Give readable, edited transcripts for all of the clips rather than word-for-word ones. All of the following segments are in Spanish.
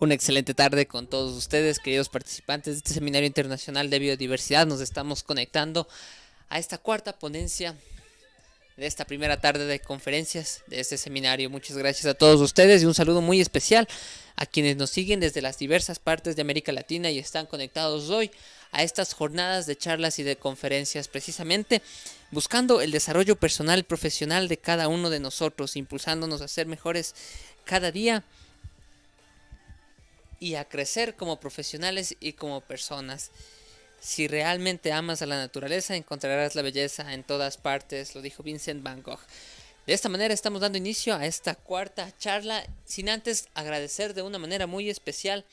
Una excelente tarde con todos ustedes, queridos participantes de este Seminario Internacional de Biodiversidad. Nos estamos conectando a esta cuarta ponencia de esta primera tarde de conferencias de este seminario. Muchas gracias a todos ustedes y un saludo muy especial a quienes nos siguen desde las diversas partes de América Latina y están conectados hoy a estas jornadas de charlas y de conferencias, precisamente buscando el desarrollo personal y profesional de cada uno de nosotros, impulsándonos a ser mejores cada día y a crecer como profesionales y como personas. Si realmente amas a la naturaleza, encontrarás la belleza en todas partes, lo dijo Vincent Van Gogh. De esta manera estamos dando inicio a esta cuarta charla, sin antes agradecer de una manera muy especial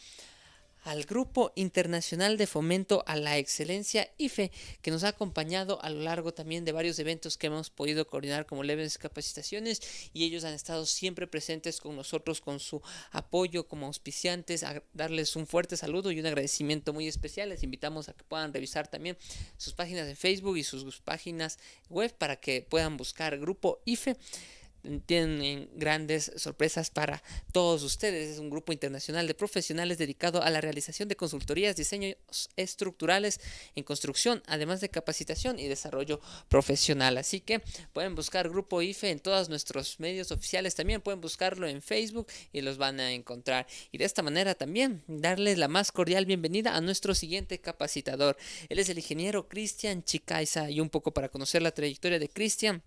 al Grupo Internacional de Fomento a la Excelencia IFE, que nos ha acompañado a lo largo también de varios eventos que hemos podido coordinar como Levens Capacitaciones, y ellos han estado siempre presentes con nosotros con su apoyo como auspiciantes. A darles un fuerte saludo y un agradecimiento muy especial. Les invitamos a que puedan revisar también sus páginas de Facebook y sus páginas web para que puedan buscar Grupo IFE. Tienen grandes sorpresas para todos ustedes. Es un grupo internacional de profesionales dedicado a la realización de consultorías, diseños estructurales en construcción, además de capacitación y desarrollo profesional. Así que pueden buscar Grupo IFE en todos nuestros medios oficiales. También pueden buscarlo en Facebook y los van a encontrar. Y de esta manera también darles la más cordial bienvenida a nuestro siguiente capacitador. Él es el ingeniero Cristian Chicaiza, y un poco para conocer la trayectoria de Cristian: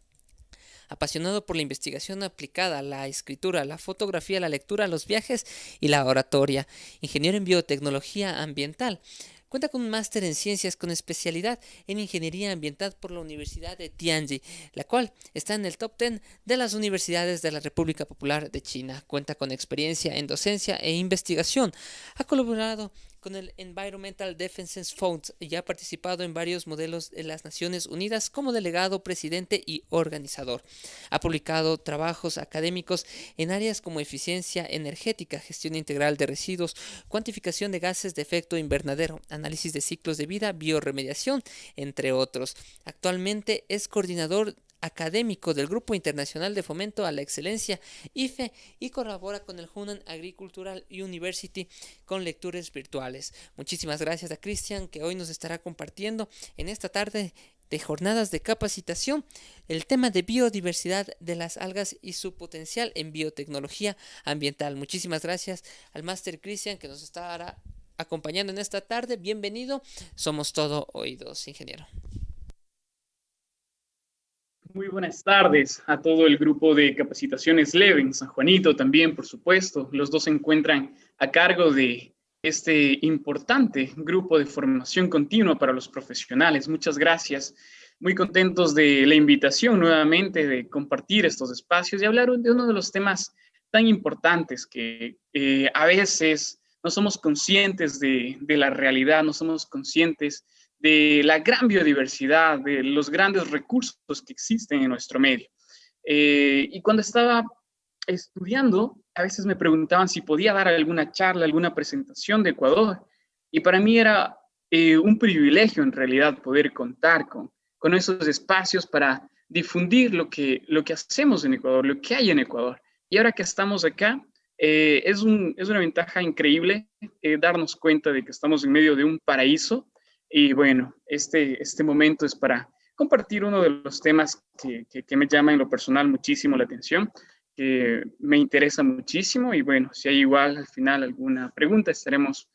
apasionado por la investigación aplicada, la escritura, la fotografía, la lectura, los viajes y la oratoria. Ingeniero en biotecnología ambiental. Cuenta con un máster en ciencias con especialidad en ingeniería ambiental por la Universidad de Tianjin, la cual está en el top 10 de las universidades de la República Popular de China. Cuenta con experiencia en docencia e investigación. Ha colaborado con el Environmental Defense Fund y ha participado en varios modelos de las Naciones Unidas como delegado, presidente y organizador. Ha publicado trabajos académicos en áreas como eficiencia energética, gestión integral de residuos, cuantificación de gases de efecto invernadero, análisis de ciclos de vida, bioremediación, entre otros. Actualmente es coordinador académico del Grupo Internacional de Fomento a la Excelencia IFE y colabora con el Hunan Agricultural University con lecturas virtuales. Muchísimas gracias a Cristian, que hoy nos estará compartiendo en esta tarde de jornadas de capacitación el tema de biodiversidad de las algas y su potencial en biotecnología ambiental. Muchísimas gracias al máster Cristian, que nos estará acompañando en esta tarde. Bienvenido, somos todo oídos, ingeniero. Muy buenas tardes a todo el grupo de capacitaciones Levens, a Juanito también, por supuesto. Los dos se encuentran a cargo de este importante grupo de formación continua para los profesionales. Muchas gracias. Muy contentos de la invitación nuevamente de compartir estos espacios y hablar de uno de los temas tan importantes que a veces no somos conscientes de la realidad, no somos conscientes de la gran biodiversidad, de los grandes recursos que existen en nuestro medio. Y cuando estaba estudiando, a veces me preguntaban si podía dar alguna charla, alguna presentación de Ecuador, y para mí era un privilegio en realidad poder contar con esos espacios para difundir lo que hacemos en Ecuador, lo que hay en Ecuador. Y ahora que estamos acá, es una ventaja increíble darnos cuenta de que estamos en medio de un paraíso. Y bueno, este momento es para compartir uno de los temas que me llama en lo personal muchísimo la atención, que me interesa muchísimo. Y bueno, si hay igual al final alguna pregunta, estaremos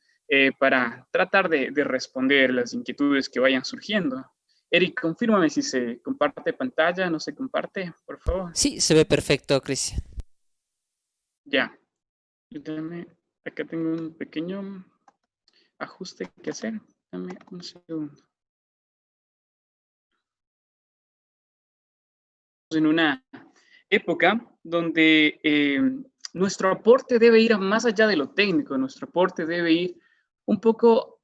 para tratar de responder las inquietudes que vayan surgiendo. Eric, confírmame si se comparte pantalla, no se comparte, por favor. Sí, se ve perfecto, Cristian. Ya. Acá tengo un pequeño ajuste que hacer. Dame un segundo. En una época donde nuestro aporte debe ir más allá de lo técnico, nuestro aporte debe ir un poco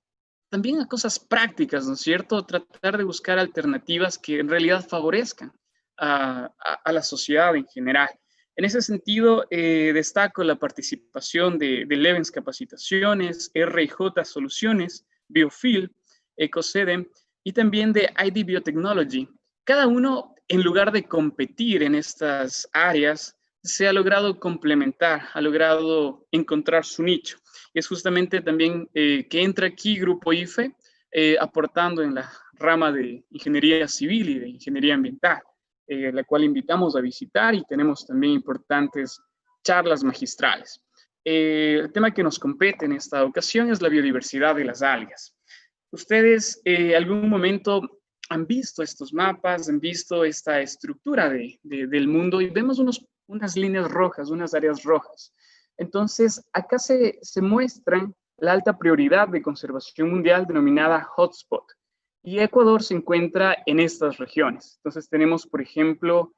también a cosas prácticas, ¿no es cierto? Tratar de buscar alternativas que en realidad favorezcan a la sociedad en general. En ese sentido, destaco la participación de Levens Capacitaciones, RJ Soluciones, Biofil, Ecosede y también de ID Biotechnology. Cada uno, en lugar de competir en estas áreas, se ha logrado complementar, ha logrado encontrar su nicho. Es justamente también que entra aquí Grupo IFE, aportando en la rama de ingeniería civil y de ingeniería ambiental, la cual invitamos a visitar y tenemos también importantes charlas magistrales. El tema que nos compete en esta ocasión es la biodiversidad de las algas. ¿Ustedes algún momento han visto estos mapas, han visto esta estructura del mundo y vemos unas líneas rojas, unas áreas rojas? Entonces, acá se muestran la alta prioridad de conservación mundial denominada hotspot. Y Ecuador se encuentra en estas regiones. Entonces tenemos, por ejemplo,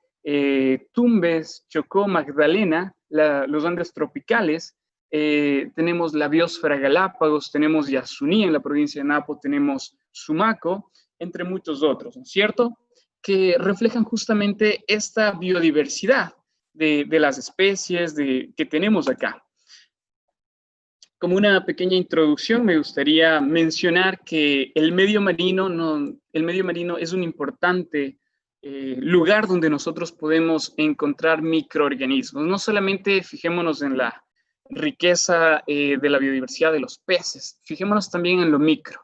Tumbes, Chocó, Magdalena, los Andes tropicales, tenemos la biosfera Galápagos, tenemos Yasuní en la provincia de Napo, tenemos Sumaco, entre muchos otros, ¿no es cierto? Que reflejan justamente esta biodiversidad de las especies que tenemos acá. Como una pequeña introducción, me gustaría mencionar que el medio marino es un importante lugar donde nosotros podemos encontrar microorganismos. No solamente fijémonos en la riqueza de la biodiversidad de los peces, fijémonos también en lo micro.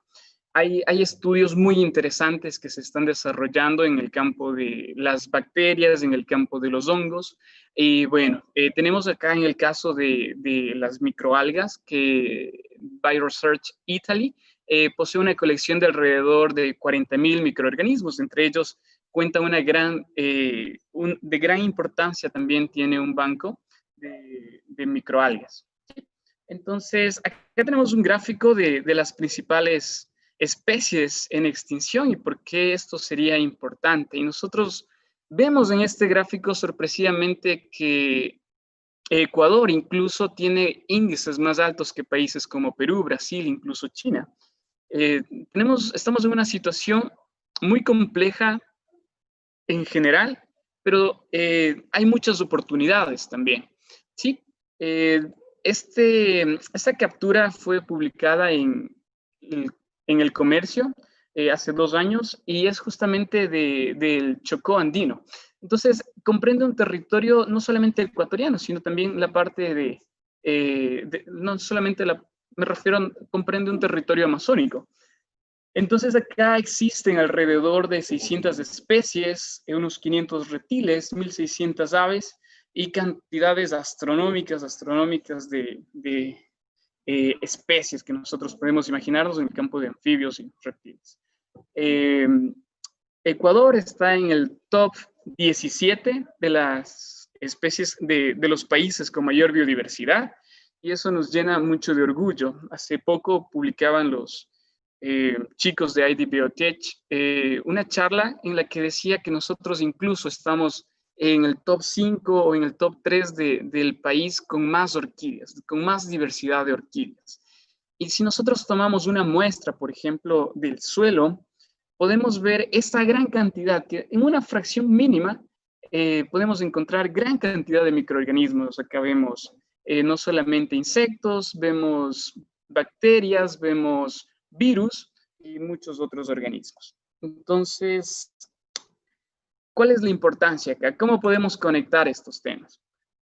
Hay estudios muy interesantes que se están desarrollando en el campo de las bacterias, en el campo de los hongos. Y bueno, tenemos acá en el caso de las microalgas que Bioresearch Italy posee una colección de alrededor de 40.000 microorganismos. Entre ellos cuenta una de gran importancia también tiene un banco de microalgas. Entonces, acá tenemos un gráfico de las principales especies en extinción y por qué esto sería importante. Y nosotros vemos en este gráfico sorpresivamente que Ecuador incluso tiene índices más altos que países como Perú, Brasil, incluso China. Estamos en una situación muy compleja en general, pero hay muchas oportunidades también. ¿Sí? Esta captura fue publicada en el Comercio hace 2 años y es justamente del Chocó andino. Entonces, comprende un territorio no solamente ecuatoriano, sino también la parte no solamente me refiero, comprende un territorio amazónico. Entonces, acá existen alrededor de 600 especies, unos 500 reptiles, 1.600 aves y cantidades astronómicas de especies que nosotros podemos imaginarnos en el campo de anfibios y reptiles. Ecuador está en el top 17 de las especies de los países con mayor biodiversidad y eso nos llena mucho de orgullo. Hace poco publicaban los chicos de ID Biotech una charla en la que decía que nosotros incluso estamos en el top 5 o en el top 3 del país con más orquídeas, con más diversidad de orquídeas. Y si nosotros tomamos una muestra, por ejemplo, del suelo, podemos ver esta gran cantidad, que en una fracción mínima podemos encontrar gran cantidad de microorganismos. Acá vemos no solamente insectos, vemos bacterias, vemos virus y muchos otros organismos. Entonces, ¿cuál es la importancia acá? ¿Cómo podemos conectar estos temas?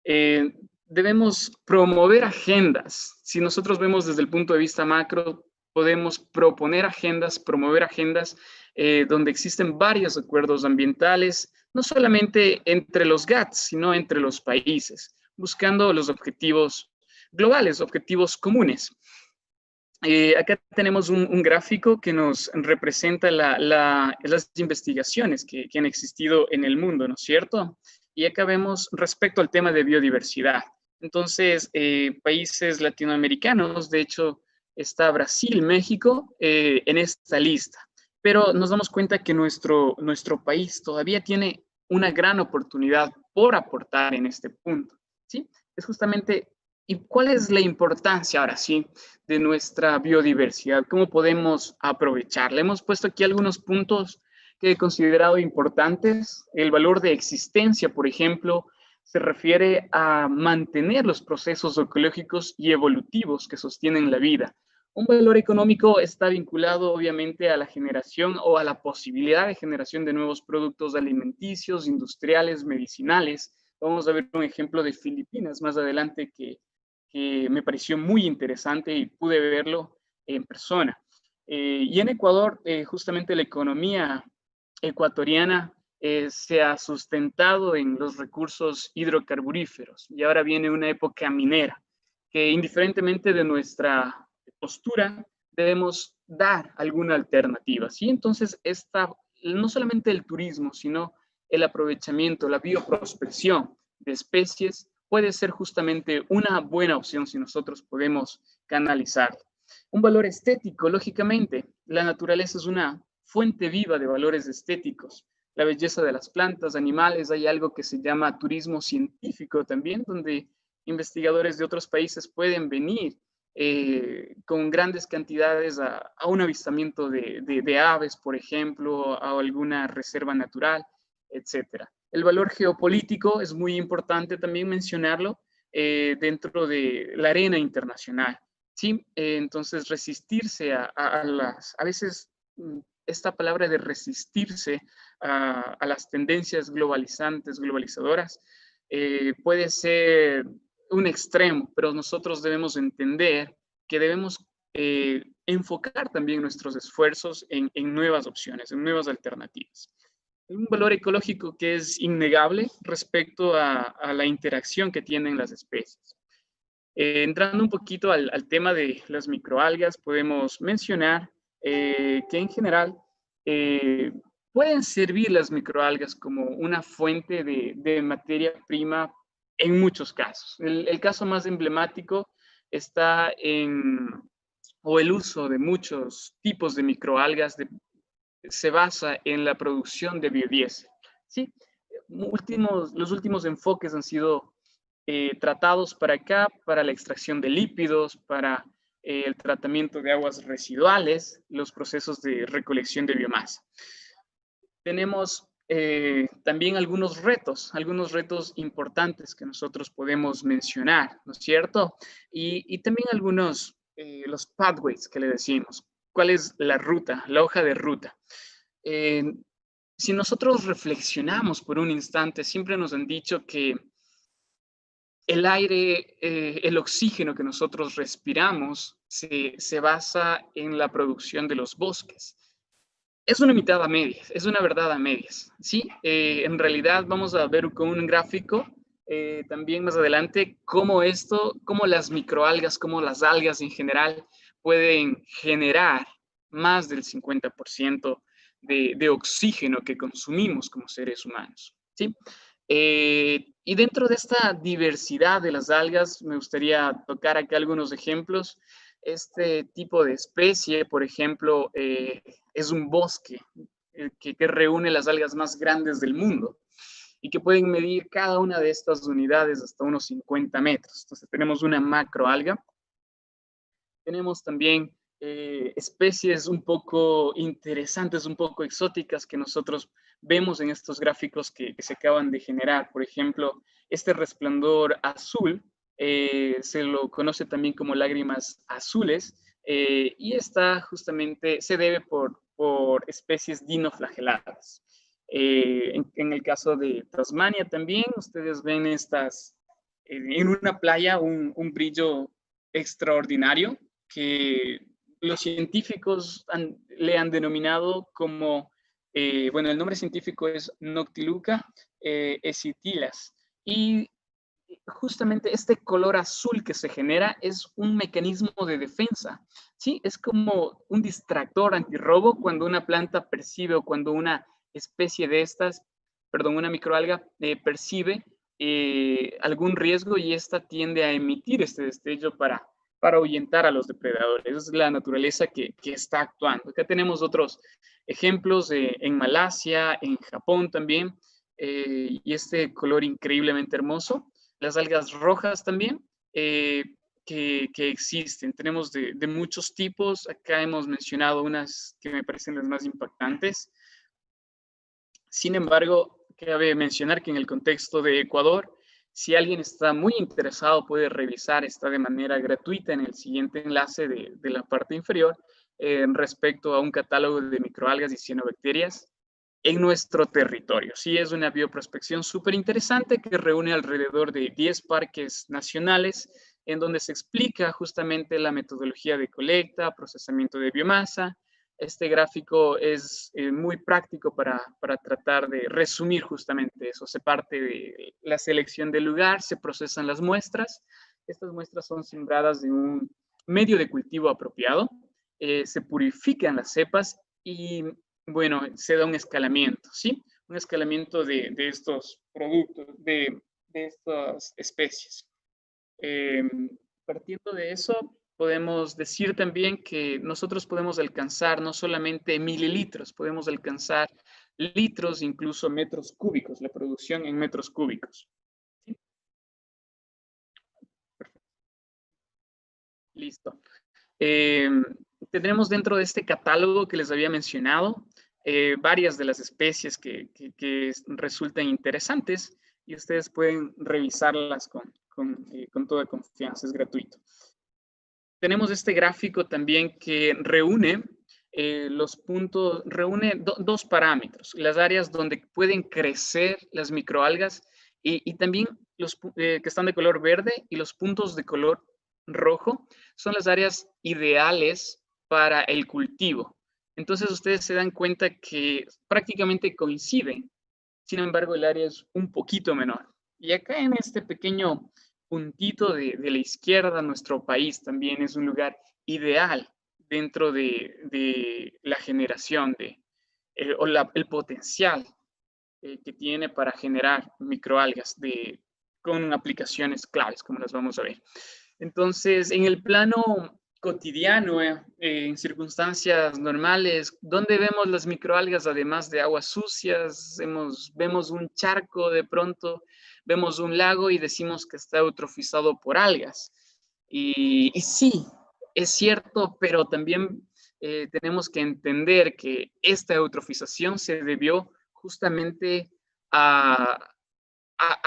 Debemos promover agendas. Si nosotros vemos desde el punto de vista macro, podemos proponer agendas, promover agendas donde existen varios acuerdos ambientales, no solamente entre los GATS, sino entre los países, buscando los objetivos globales, objetivos comunes. Acá tenemos un gráfico que nos representa las investigaciones que han existido en el mundo, ¿no es cierto? Y acá vemos respecto al tema de biodiversidad. Entonces, países latinoamericanos, de hecho, está Brasil, México en esta lista. Pero nos damos cuenta que nuestro país todavía tiene una gran oportunidad por aportar en este punto, ¿sí? Es justamente, ¿y cuál es la importancia ahora sí de nuestra biodiversidad? ¿Cómo podemos aprovecharla? Hemos puesto aquí algunos puntos que he considerado importantes. El valor de existencia, por ejemplo, se refiere a mantener los procesos ecológicos y evolutivos que sostienen la vida. Un valor económico está vinculado obviamente a la generación o a la posibilidad de generación de nuevos productos alimenticios, industriales, medicinales. Vamos a ver un ejemplo de Filipinas más adelante que que me pareció muy interesante y pude verlo en persona. Y en Ecuador, justamente la economía ecuatoriana se ha sustentado en los recursos hidrocarburíferos y ahora viene una época minera que indiferentemente de nuestra postura debemos dar alguna alternativa, ¿sí? Entonces, no solamente el turismo, sino el aprovechamiento, la bioprospección de especies puede ser justamente una buena opción si nosotros podemos canalizarlo. Un valor estético, lógicamente, la naturaleza es una fuente viva de valores estéticos. La belleza de las plantas, animales, hay algo que se llama turismo científico también, donde investigadores de otros países pueden venir con grandes cantidades a un avistamiento de aves, por ejemplo, a alguna reserva natural, etcétera. El valor geopolítico es muy importante también mencionarlo dentro de la arena internacional. ¿Sí? Entonces, resistirse a veces esta palabra de resistirse a las tendencias globalizantes, globalizadoras, puede ser un extremo, pero nosotros debemos entender que debemos enfocar también nuestros esfuerzos en nuevas opciones, en nuevas alternativas. Un valor ecológico que es innegable respecto a la interacción que tienen las especies. Entrando un poquito al tema de las microalgas, podemos mencionar que en general pueden servir las microalgas como una fuente de materia prima en muchos casos. El caso más emblemático está o el uso de muchos tipos de microalgas se basa en la producción de biodiesel. ¿Sí? Los últimos enfoques han sido tratados para acá, para la extracción de lípidos, para el tratamiento de aguas residuales, los procesos de recolección de biomasa. Tenemos también algunos retos importantes que nosotros podemos mencionar, ¿no es cierto? Y también algunos, los pathways que le decimos. ¿Cuál es la ruta, la hoja de ruta? Si nosotros reflexionamos por un instante, siempre nos han dicho que el aire, el oxígeno que nosotros respiramos se basa en la producción de los bosques. Es una mitad a medias, es una verdad a medias, ¿sí? En realidad vamos a ver con un gráfico también más adelante cómo las microalgas, cómo las algas en general pueden generar más del 50% de oxígeno que consumimos como seres humanos, ¿sí? Y dentro de esta diversidad de las algas, me gustaría tocar acá algunos ejemplos. Este tipo de especie, por ejemplo, es un bosque que reúne las algas más grandes del mundo y que pueden medir cada una de estas unidades hasta unos 50 metros. Entonces tenemos una macroalga. Tenemos también especies un poco interesantes, un poco exóticas que nosotros vemos en estos gráficos que se acaban de generar. Por ejemplo, este resplandor azul se lo conoce también como lágrimas azules y esta justamente se debe por especies dinoflageladas. En el caso de Tasmania también, ustedes ven en una playa un brillo extraordinario que los científicos le han denominado como, bueno, el nombre científico es Noctiluca escitilas. Y justamente este color azul que se genera es un mecanismo de defensa, ¿sí? Es como un distractor antirrobo cuando una planta percibe o cuando una especie de estas, perdón, una microalga percibe algún riesgo y esta tiende a emitir este destello para ahuyentar a los depredadores. Esa es la naturaleza que está actuando. Acá tenemos otros ejemplos en Malasia, en Japón también, y este color increíblemente hermoso. Las algas rojas también, que existen. Tenemos de muchos tipos. Acá hemos mencionado unas que me parecen las más impactantes. Sin embargo, cabe mencionar que en el contexto de Ecuador, si alguien está muy interesado, puede revisar, está de manera gratuita en el siguiente enlace de la parte inferior respecto a un catálogo de microalgas y cianobacterias en nuestro territorio. Sí, es una bioprospección súper interesante que reúne alrededor de 10 parques nacionales en donde se explica justamente la metodología de colecta, procesamiento de biomasa. Este gráfico es muy práctico para tratar de resumir justamente eso. Se parte de la selección del lugar, se procesan las muestras. Estas muestras son sembradas en un medio de cultivo apropiado, se purifican las cepas y, bueno, se da un escalamiento, ¿sí? Un escalamiento de estos productos, de estas especies. Partiendo de eso, podemos decir también que nosotros podemos alcanzar no solamente mililitros, podemos alcanzar litros, incluso metros cúbicos, la producción en metros cúbicos. ¿Sí? Listo. Tendremos dentro de este catálogo que les había mencionado varias de las especies que resultan interesantes y ustedes pueden revisarlas con toda confianza, es gratuito. Tenemos este gráfico también que reúne los puntos, reúne dos parámetros, las áreas donde pueden crecer las microalgas y también los que están de color verde y los puntos de color rojo son las áreas ideales para el cultivo. Entonces ustedes se dan cuenta que prácticamente coinciden, sin embargo el área es un poquito menor. Y acá en este pequeño puntito de la izquierda, nuestro país también es un lugar ideal dentro de la generación o el potencial que tiene para generar microalgas con aplicaciones claves, como las vamos a ver. Entonces, en el plano cotidiano, en circunstancias normales, ¿dónde vemos las microalgas además de aguas sucias? Vemos un charco de pronto, vemos un lago y decimos que está eutrofizado por algas. Y sí, es cierto, pero también tenemos que entender que esta eutrofización se debió justamente a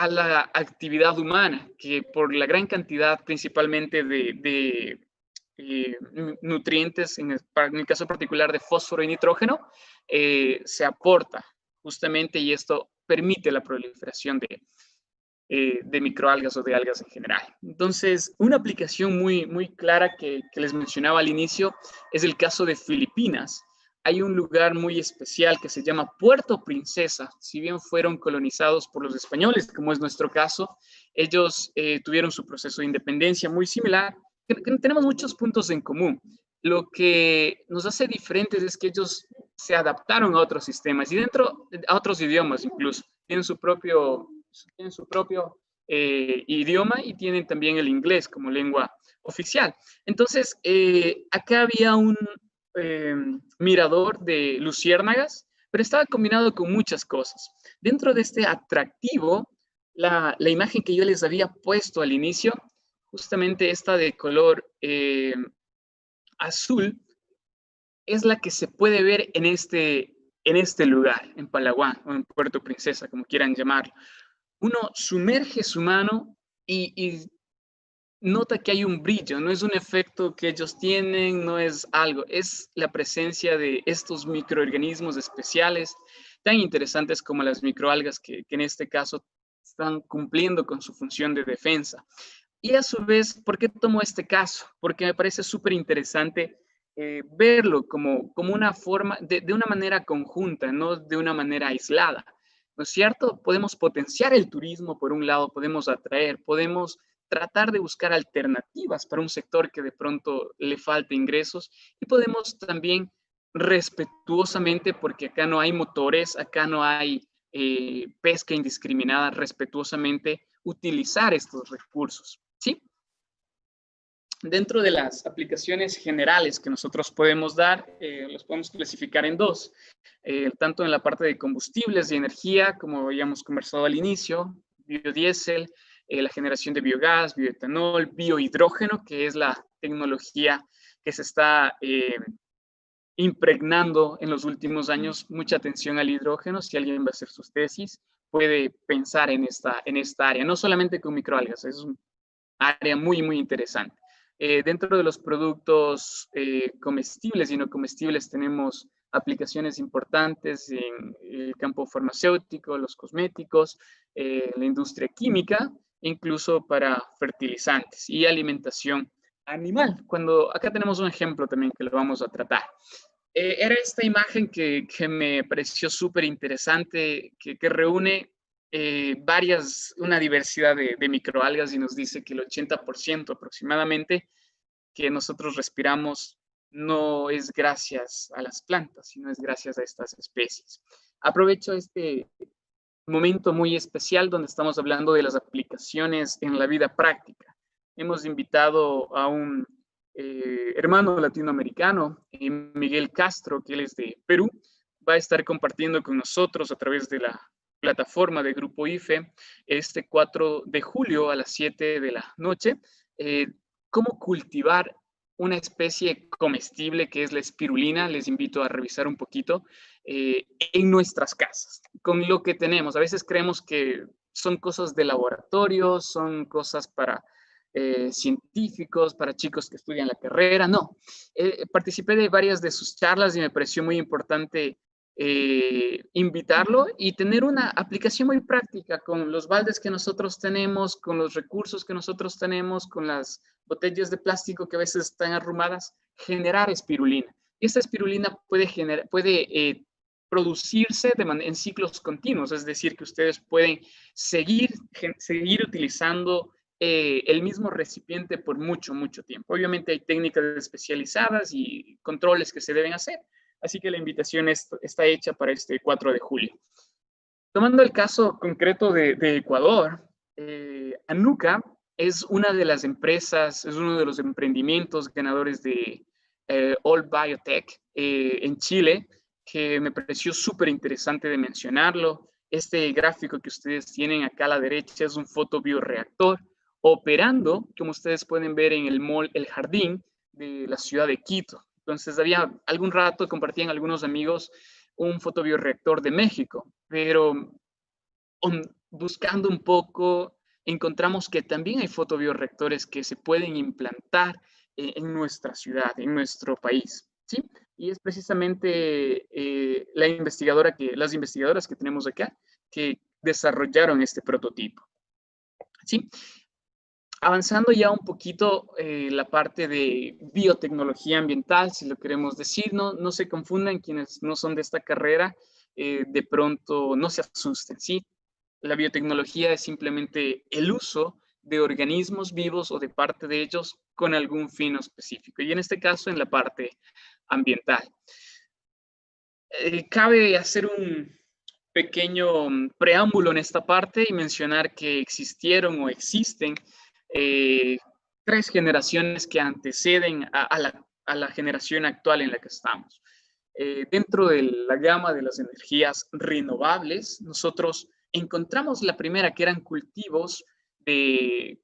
la actividad humana, que por la gran cantidad principalmente de nutrientes, en el caso particular de fósforo y nitrógeno, se aporta justamente y esto permite la proliferación de microalgas o de algas en general. Entonces, una aplicación muy clara que les mencionaba al inicio es el caso de Filipinas. Hay un lugar muy especial que se llama Puerto Princesa. Si bien fueron colonizados por los españoles, como es nuestro caso, ellos tuvieron su proceso de independencia muy similar. Tenemos muchos puntos en común. Lo que nos hace diferentes es que ellos se adaptaron a otros sistemas y a otros idiomas incluso. Tienen su propio idioma y tienen también el inglés como lengua oficial. Entonces, acá había un mirador de luciérnagas, pero estaba combinado con muchas cosas. Dentro de este atractivo, la imagen que yo les había puesto al inicio, justamente esta de color azul, es la que se puede ver en este lugar, en Palawan o en Puerto Princesa, como quieran llamarlo. Uno sumerge su mano y nota que hay un brillo, no es un efecto que ellos tienen, no es algo, es la presencia de estos microorganismos especiales tan interesantes como las microalgas que en este caso están cumpliendo con su función de defensa. Y a su vez, ¿por qué tomo este caso? Porque me parece súper interesante verlo como una forma, de una manera conjunta, no de una manera aislada. ¿No es cierto? Podemos potenciar el turismo por un lado, podemos atraer, podemos tratar de buscar alternativas para un sector que de pronto le falta ingresos y podemos también respetuosamente, porque acá no hay motores, acá no hay pesca indiscriminada, respetuosamente utilizar estos recursos, ¿sí? Dentro de las aplicaciones generales que nosotros podemos dar, los podemos clasificar en dos, tanto en la parte de combustibles y energía, como habíamos conversado al inicio, biodiesel, la generación de biogás, bioetanol, biohidrógeno, que es la tecnología que se está impregnando en los últimos años. Mucha atención al hidrógeno. Si alguien va a hacer sus tesis, puede pensar en esta área, no solamente con microalgas, es un área muy interesante. Dentro de los productos comestibles y no comestibles tenemos aplicaciones importantes en el campo farmacéutico, los cosméticos, la industria química incluso para fertilizantes y alimentación animal. Cuando acá tenemos un ejemplo también que lo vamos a tratar. Era esta imagen que me pareció súper interesante, que reúne una diversidad de microalgas y nos dice que el 80% aproximadamente que nosotros respiramos no es gracias a las plantas, sino es gracias a estas especies. Aprovecho este momento muy especial donde estamos hablando de las aplicaciones en la vida práctica. Hemos invitado a un hermano latinoamericano, Miguel Castro, que él es de Perú, va a estar compartiendo con nosotros a través de la plataforma de Grupo IFE este 4 de julio a las 7 de la noche, cómo cultivar una especie comestible que es la espirulina. Les invito a revisar un poquito en nuestras casas, con lo que tenemos. A veces creemos que son cosas de laboratorio, son cosas para científicos, para chicos que estudian la carrera. No, participé de varias de sus charlas y me pareció muy importante invitarlo y tener una aplicación muy práctica con los baldes que nosotros tenemos, con los recursos que nosotros tenemos, con las botellas de plástico que a veces están arrumadas, generar espirulina. Y esta espirulina puede producirse en ciclos continuos, es decir, que ustedes pueden seguir utilizando el mismo recipiente por mucho, mucho tiempo. Obviamente hay técnicas especializadas y controles que se deben hacer, así que la invitación está hecha para este 4 de julio. Tomando el caso concreto de Ecuador, Anuca es una de las empresas, es uno de los emprendimientos ganadores de All Biotech en Chile, que me pareció súper interesante de mencionarlo. Este gráfico que ustedes tienen acá a la derecha es un fotobioreactor operando, como ustedes pueden ver en el mall El Jardín de la ciudad de Quito. Entonces, había algún rato, compartían algunos amigos un fotobioreactor de México, pero buscando un poco, encontramos que también hay fotobioreactores que se pueden implantar en nuestra ciudad, en nuestro país, ¿sí? Y es precisamente las investigadoras que tenemos acá que desarrollaron este prototipo, ¿sí? Avanzando ya un poquito la parte de biotecnología ambiental, si lo queremos decir, no se confundan quienes no son de esta carrera, de pronto no se asusten, ¿sí? La biotecnología es simplemente el uso de organismos vivos o de parte de ellos con algún fin específico, y en este caso en la parte ambiental. Cabe hacer un pequeño preámbulo en esta parte y mencionar que existieron o existen 3 generaciones que anteceden a la generación actual en la que estamos. Dentro de la gama de las energías renovables, nosotros encontramos la primera, que eran cultivos de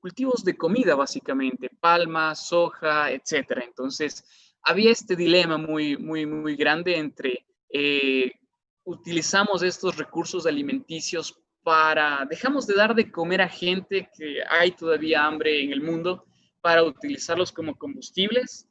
comida, básicamente, palma, soja, etcétera. Entonces, había este dilema muy grande entre utilizamos estos recursos alimenticios dejamos de dar de comer a gente que hay todavía hambre en el mundo para utilizarlos como combustibles.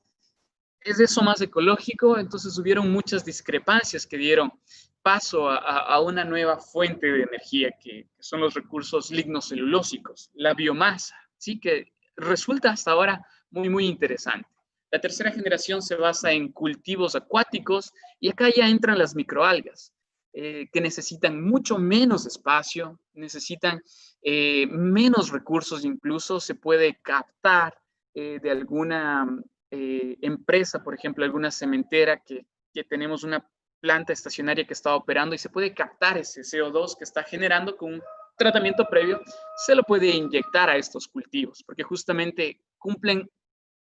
¿Es eso más ecológico? Entonces hubieron muchas discrepancias que dieron paso a una nueva fuente de energía que son los recursos lignocelulósicos, la biomasa, ¿sí? Que resulta hasta ahora muy interesante. La tercera generación se basa en cultivos acuáticos y acá ya entran las microalgas, que necesitan mucho menos espacio, necesitan menos recursos, incluso se puede captar de alguna empresa, por ejemplo, alguna cementera que tenemos una planta estacionaria que está operando y se puede captar ese CO2 que está generando con un tratamiento previo, se lo puede inyectar a estos cultivos, porque justamente cumplen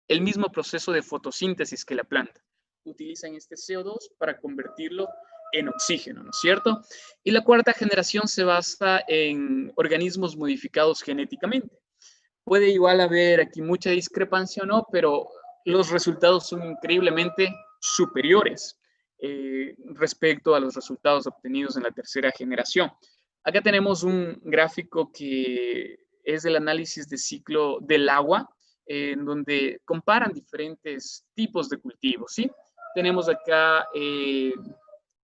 el mismo proceso de fotosíntesis que la planta. Utilizan este CO2 para convertirlo en oxígeno, ¿no es cierto? Y la cuarta generación se basa en organismos modificados genéticamente. Puede igual haber aquí mucha discrepancia o no, pero los resultados son increíblemente superiores respecto a los resultados obtenidos en la tercera generación. Acá tenemos un gráfico que es el análisis de ciclo del agua, en donde comparan diferentes tipos de cultivos, ¿sí? Tenemos acá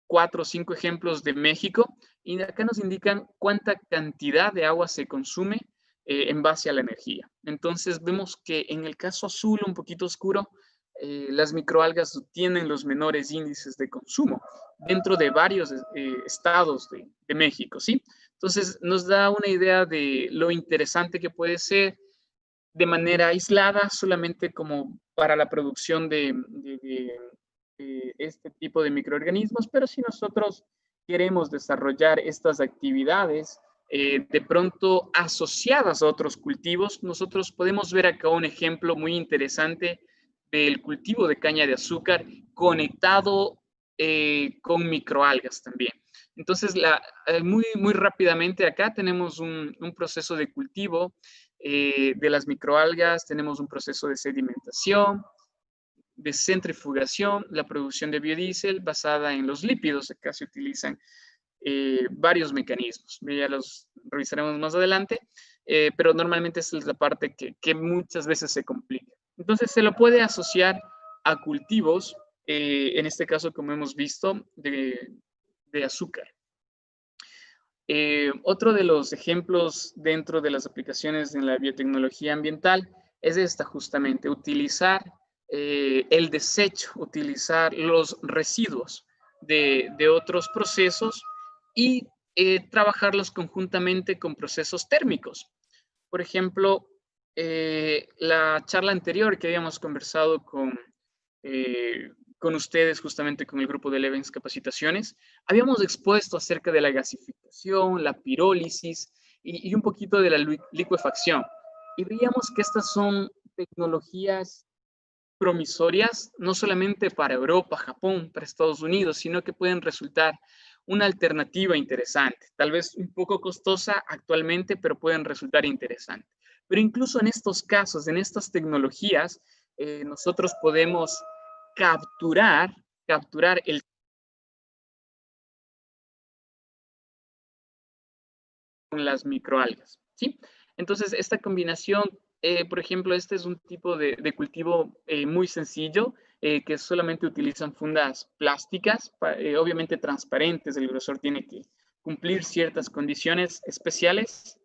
4 o 5 ejemplos de México y acá nos indican cuánta cantidad de agua se consume en base a la energía. Entonces vemos que en el caso azul, un poquito oscuro, las microalgas tienen los menores índices de consumo dentro de varios estados de México, ¿sí? Entonces nos da una idea de lo interesante que puede ser de manera aislada, solamente como para la producción de este tipo de microorganismos, pero si nosotros queremos desarrollar estas actividades de pronto asociadas a otros cultivos, nosotros podemos ver acá un ejemplo muy interesante del cultivo de caña de azúcar conectado con microalgas también. Entonces, muy rápidamente acá tenemos un proceso de cultivo de las microalgas, tenemos un proceso de sedimentación, de centrifugación, la producción de biodiesel basada en los lípidos. Acá se utilizan varios mecanismos. Ya los revisaremos más adelante, pero normalmente esa es la parte que muchas veces se complica. Entonces se lo puede asociar a cultivos, en este caso, como hemos visto, de azúcar. Otro de los ejemplos dentro de las aplicaciones en la biotecnología ambiental es esta justamente, utilizar el desecho, utilizar los residuos de otros procesos y trabajarlos conjuntamente con procesos térmicos. Por ejemplo, la charla anterior que habíamos conversado con ustedes, justamente con el grupo de Levens Capacitaciones, habíamos expuesto acerca de la gasificación, la pirólisis y un poquito de la licuefacción. Y veíamos que estas son tecnologías promisorias, no solamente para Europa, Japón, para Estados Unidos, sino que pueden resultar una alternativa interesante, tal vez un poco costosa actualmente, pero pueden resultar interesantes. Pero incluso en estos casos, en estas tecnologías, nosotros podemos capturar el con las microalgas, ¿sí? Entonces, esta combinación, por ejemplo, este es un tipo de cultivo muy sencillo, que solamente utilizan fundas plásticas, obviamente transparentes, el grosor tiene que cumplir ciertas condiciones especiales.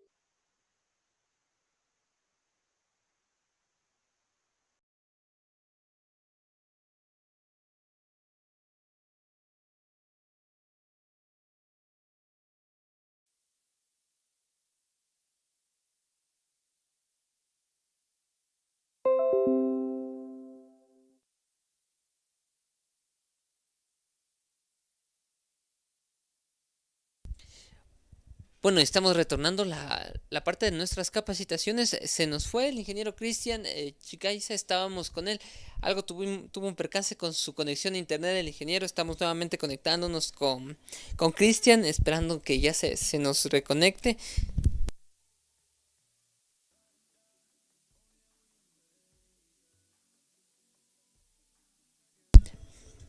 Bueno, estamos retornando la parte de nuestras capacitaciones. Se nos fue el ingeniero Cristian Chicaiza, estábamos con él. Algo tuvo un percance con su conexión a internet del ingeniero. Estamos nuevamente conectándonos con Cristian, esperando que ya se nos reconecte.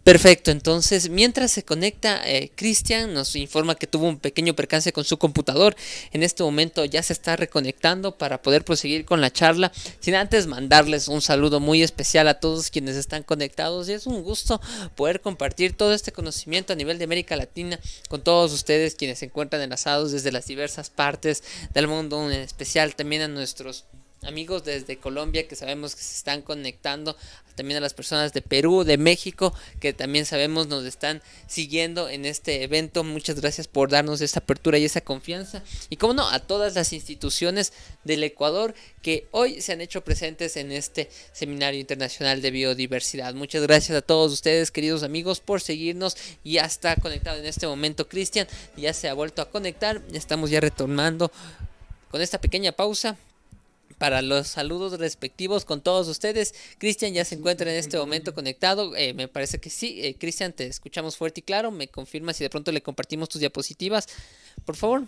Perfecto, entonces mientras se conecta, Cristian nos informa que tuvo un pequeño percance con su computador. En este momento ya se está reconectando para poder proseguir con la charla. Sin antes mandarles un saludo muy especial a todos quienes están conectados. Y es un gusto poder compartir todo este conocimiento a nivel de América Latina con todos ustedes quienes se encuentran enlazados desde las diversas partes del mundo. En especial también a nuestros amigos desde Colombia que sabemos que se están conectando, también a las personas de Perú, de México, que también sabemos nos están siguiendo en este evento. Muchas gracias por darnos esta apertura y esa confianza. Y como no, a todas las instituciones del Ecuador que hoy se han hecho presentes en este Seminario Internacional de Biodiversidad. Muchas gracias a todos ustedes, queridos amigos, por seguirnos. Y ya está conectado en este momento Cristian, ya se ha vuelto a conectar. Estamos ya retornando con esta pequeña pausa para los saludos respectivos con todos ustedes. Cristian ya se encuentra en este momento conectado. Me parece que sí. Cristian, te escuchamos fuerte y claro. Me confirma si de pronto le compartimos tus diapositivas, por favor.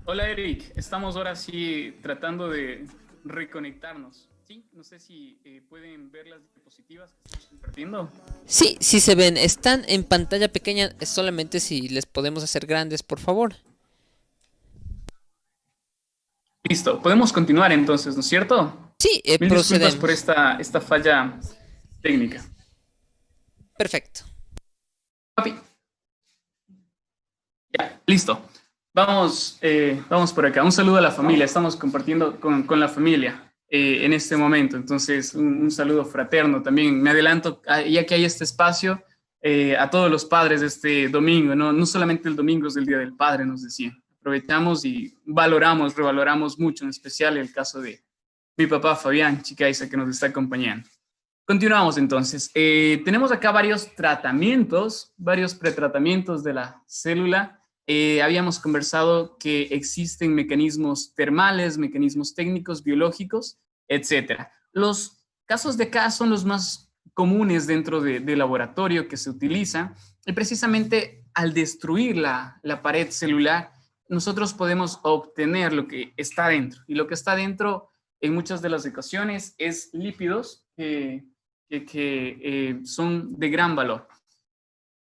Hola Eric, estamos ahora sí tratando de reconectarnos. Sí, no sé si pueden ver las diapositivas que estamos compartiendo. Sí, sí se ven. Están en pantalla pequeña. Solamente si les podemos hacer grandes, por favor. Listo, podemos continuar entonces, ¿no es cierto? Sí, Mil disculpas por procedemos. esta falla técnica. Perfecto. Papi. Ya. Listo. Vamos por acá. Un saludo a la familia. Estamos compartiendo con la familia en este momento. Entonces, un saludo fraterno también. Me adelanto, ya que hay este espacio, a todos los padres de este domingo. No solamente el domingo es el Día del Padre, nos decían. Aprovechamos y revaloramos mucho, en especial el caso de mi papá Fabián Chicaiza, que nos está acompañando. Continuamos entonces. Tenemos acá varios tratamientos, varios pretratamientos de la célula. Habíamos conversado que existen mecanismos termales, mecanismos técnicos, biológicos, etcétera. Los casos de acá son los más comunes dentro de laboratorio que se utilizan, y precisamente al destruir la pared celular, nosotros podemos obtener lo que está dentro. Y lo que está dentro, en muchas de las ocasiones, es lípidos que son de gran valor.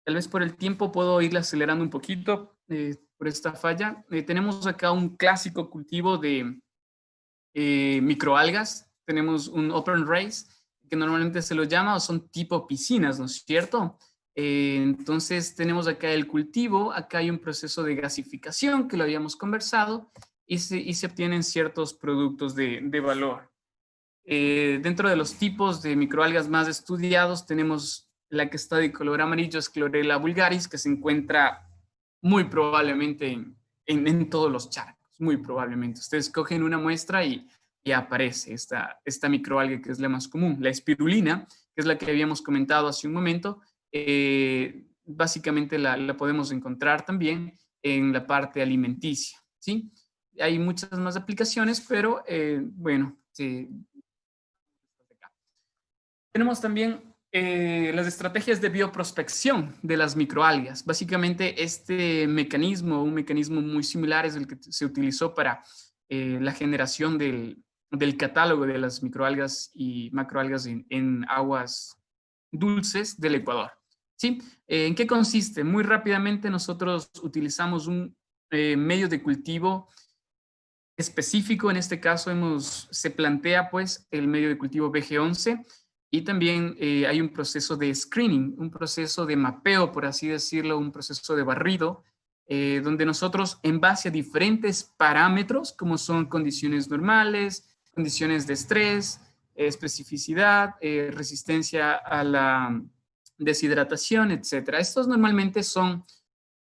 Tal vez por el tiempo puedo irle acelerando un poquito por esta falla. Tenemos acá un clásico cultivo de microalgas. Tenemos un open race, que normalmente se lo llama, o son tipo piscinas, ¿no es cierto? Entonces tenemos acá el cultivo, acá hay un proceso de gasificación que lo habíamos conversado, y se obtienen ciertos productos de valor. Dentro de los tipos de microalgas más estudiados tenemos la que está de color amarillo, es Chlorella vulgaris, que se encuentra muy probablemente en todos los charcos, muy probablemente. Ustedes cogen una muestra y aparece esta microalga, que es la más común. La espirulina, que es la que habíamos comentado hace un momento, básicamente la podemos encontrar también en la parte alimenticia, ¿sí? Hay muchas más aplicaciones, pero bueno, sí. Tenemos también las estrategias de bioprospección de las microalgas. Básicamente este mecanismo, un mecanismo muy similar, es el que se utilizó para la generación del catálogo de las microalgas y macroalgas en aguas dulces del Ecuador. ¿Sí? ¿En qué consiste? Muy rápidamente nosotros utilizamos un medio de cultivo específico. En este caso se plantea pues el medio de cultivo BG11, y también hay un proceso de screening, un proceso de mapeo, por así decirlo, un proceso de barrido, donde nosotros, en base a diferentes parámetros, como son condiciones normales, condiciones de estrés, especificidad, resistencia a la deshidratación, etcétera. Estos normalmente son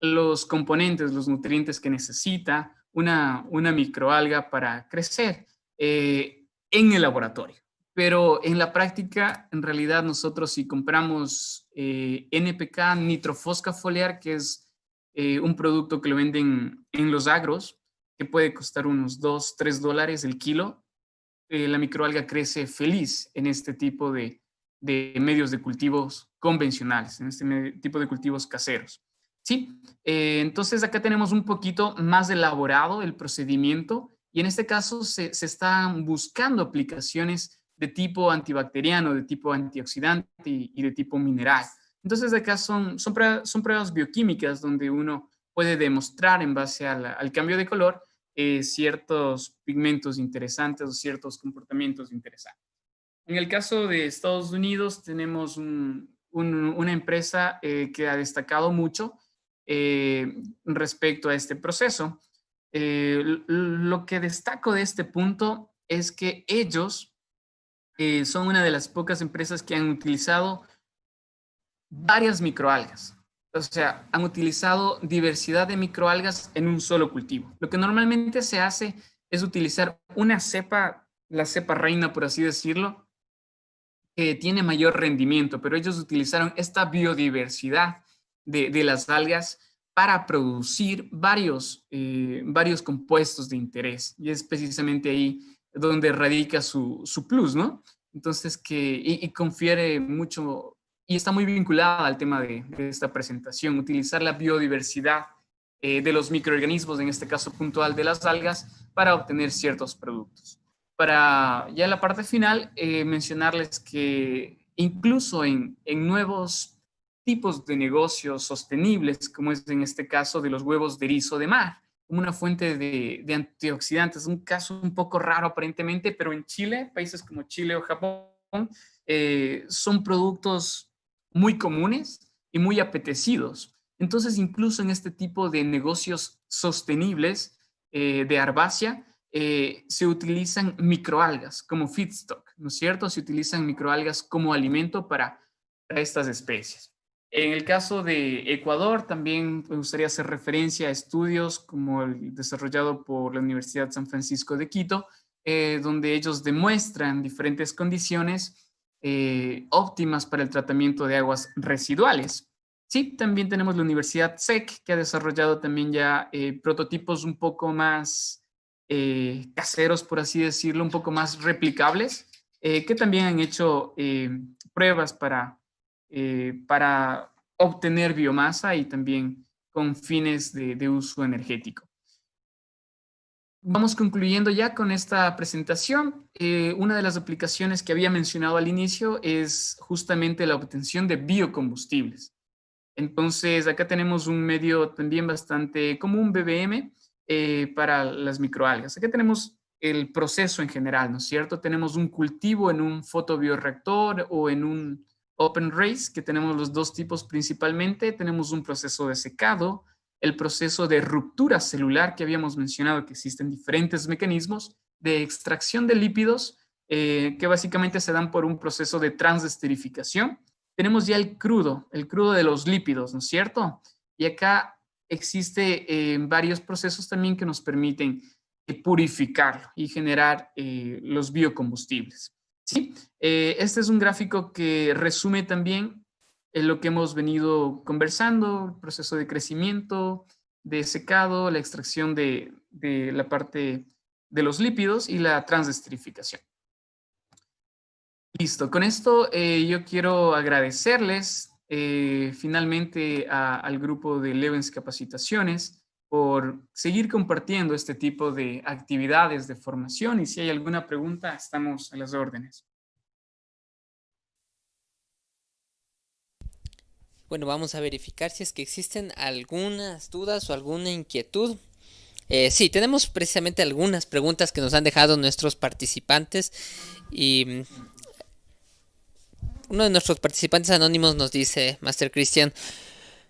los componentes, los nutrientes que necesita una microalga para crecer en el laboratorio. Pero en la práctica, en realidad, nosotros si compramos NPK, nitrofosca foliar, que es un producto que lo venden en los agros, que puede costar unos $2, $3 el kilo, la microalga crece feliz en este tipo de medios de cultivos convencionales, en este tipo de cultivos caseros. Sí, entonces acá tenemos un poquito más elaborado el procedimiento, y en este caso se están buscando aplicaciones de tipo antibacteriano, de tipo antioxidante y de tipo mineral. Entonces acá son pruebas bioquímicas donde uno puede demostrar en base al cambio de color ciertos pigmentos interesantes o ciertos comportamientos interesantes. En el caso de Estados Unidos tenemos una empresa que ha destacado mucho respecto a este proceso. Lo que destaco de este punto es que ellos son una de las pocas empresas que han utilizado varias microalgas. O sea, han utilizado diversidad de microalgas en un solo cultivo. Lo que normalmente se hace es utilizar una cepa, la cepa reina, por así decirlo, que tiene mayor rendimiento, pero ellos utilizaron esta biodiversidad de las algas para producir varios compuestos de interés. Y es precisamente ahí donde radica su plus, ¿no? Entonces, y confiere mucho, y está muy vinculada al tema de esta presentación, utilizar la biodiversidad de los microorganismos, en este caso puntual de las algas, para obtener ciertos productos. Para ya la parte final, mencionarles que incluso en nuevos tipos de negocios sostenibles, como es en este caso de los huevos de erizo de mar, como una fuente de antioxidantes, un caso un poco raro aparentemente, pero en Chile, países como Chile o Japón, son productos muy comunes y muy apetecidos. Entonces, incluso en este tipo de negocios sostenibles de herbácea, se utilizan microalgas como feedstock, ¿no es cierto? Se utilizan microalgas como alimento para estas especies. En el caso de Ecuador, también me gustaría hacer referencia a estudios como el desarrollado por la Universidad San Francisco de Quito, donde ellos demuestran diferentes condiciones óptimas para el tratamiento de aguas residuales. Sí, también tenemos la Universidad SEC, que ha desarrollado también ya prototipos un poco más caseros, por así decirlo, un poco más replicables, que también han hecho pruebas para obtener biomasa y también con fines de uso energético. Vamos concluyendo ya con esta presentación. Una de las aplicaciones que había mencionado al inicio es justamente la obtención de biocombustibles. Entonces, acá tenemos un medio también bastante común, BBM, para las microalgas. Acá tenemos el proceso en general, ¿no es cierto? Tenemos un cultivo en un fotobioreactor o en un open race, que tenemos los dos tipos principalmente. Tenemos un proceso de secado, el proceso de ruptura celular que habíamos mencionado, que existen diferentes mecanismos de extracción de lípidos que básicamente se dan por un proceso de transesterificación. Tenemos ya el crudo de los lípidos, ¿no es cierto? Y acá existe varios procesos también que nos permiten purificarlo y generar los biocombustibles. ¿Sí? Este es un gráfico que resume también lo que hemos venido conversando, el proceso de crecimiento, de secado, la extracción de la parte de los lípidos y la transesterificación. Listo, con esto yo quiero agradecerles finalmente al grupo de Levens Capacitaciones por seguir compartiendo este tipo de actividades de formación y si hay alguna pregunta estamos a las órdenes. Bueno, vamos a verificar si es que existen algunas dudas o alguna inquietud. Sí, tenemos precisamente algunas preguntas que nos han dejado nuestros participantes y uno de nuestros participantes anónimos nos dice, Master Cristian,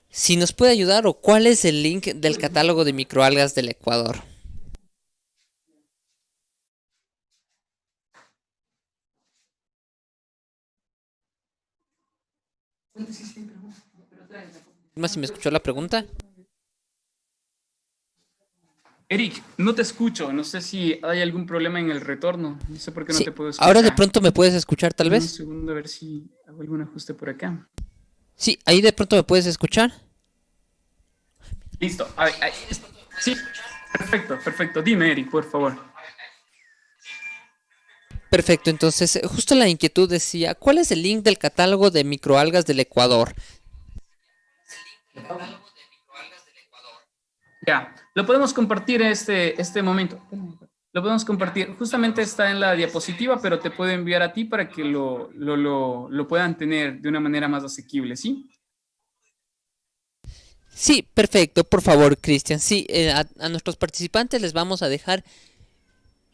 si nos puede ayudar o cuál es el link del catálogo de microalgas del Ecuador. ¿Más si me escuchó la pregunta? Eric, no te escucho, no sé si hay algún problema en el retorno, no sé por qué no Sí, te puedo escuchar. ahora de pronto me puedes escuchar tal Dame un vez. segundo a ver si hago algún ajuste por acá. Sí, ahí de pronto me puedes escuchar. Listo, a ver, sí, perfecto, perfecto. Dime, Eric, por favor. Perfecto, entonces justo la inquietud decía, ¿cuál es el link del catálogo de microalgas del Ecuador? Ya, lo podemos compartir en este momento. Lo podemos compartir. Justamente está en la diapositiva, pero te puedo enviar a ti para que lo puedan tener de una manera más asequible, ¿sí? Sí, perfecto, por favor, Cristian. Sí, a nuestros participantes les vamos a dejar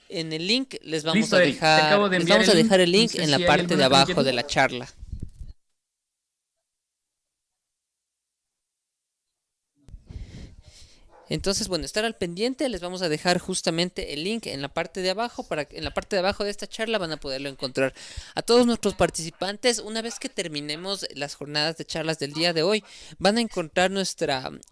en el link, Listo, Eric, te acabo de les enviar vamos a dejar el no link sé en la si hay parte de alguna otra abajo de inquietud. la charla. Entonces, bueno, estar al pendiente, les vamos a dejar justamente el link en la parte de abajo, para que en la parte de abajo de esta charla van a poderlo encontrar. A todos nuestros participantes, una vez que terminemos las jornadas de charlas del día de hoy, van a encontrar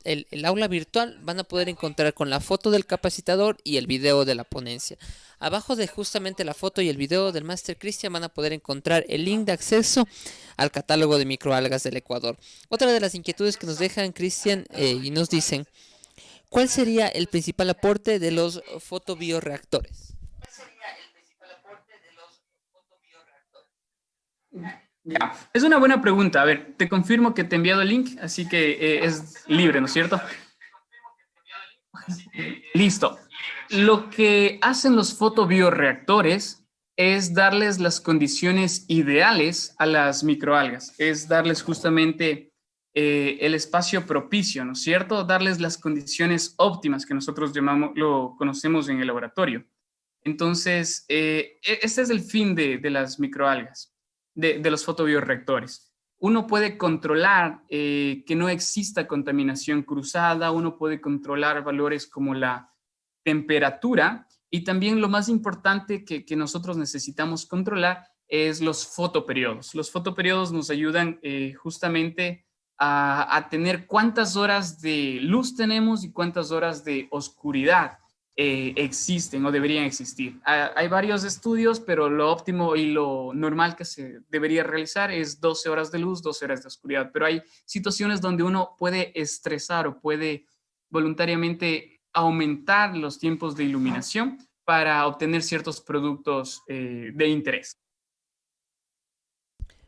el aula virtual, van a poder encontrar con la foto del capacitador y el video de la ponencia. Abajo de justamente la foto y el video del Master Cristian van a poder encontrar el link de acceso al catálogo de microalgas del Ecuador. Otra de las inquietudes que nos dejan Cristian y nos dicen, ¿cuál sería el principal aporte de los fotobioreactores? Ya, es una buena pregunta. A ver, te confirmo que te he enviado el link, así que es libre, ¿no es cierto? Listo. Lo que hacen los fotobioreactores es darles las condiciones ideales a las microalgas, es darles justamente el espacio propicio, ¿no es cierto? Darles las condiciones óptimas que nosotros lo conocemos en el laboratorio. Entonces, este es el fin de las microalgas, de los fotobioreactores. uno puede controlar que no exista contaminación cruzada, uno puede controlar valores como la temperatura y también lo más importante que nosotros necesitamos controlar es los fotoperiodos. Los fotoperiodos nos ayudan justamente a tener cuántas horas de luz tenemos y cuántas horas de oscuridad existen o deberían existir. Hay varios estudios, pero lo óptimo y lo normal que se debería realizar es 12 horas de luz, 12 horas de oscuridad, pero hay situaciones donde uno puede estresar o puede voluntariamente aumentar los tiempos de iluminación para obtener ciertos productos de interés.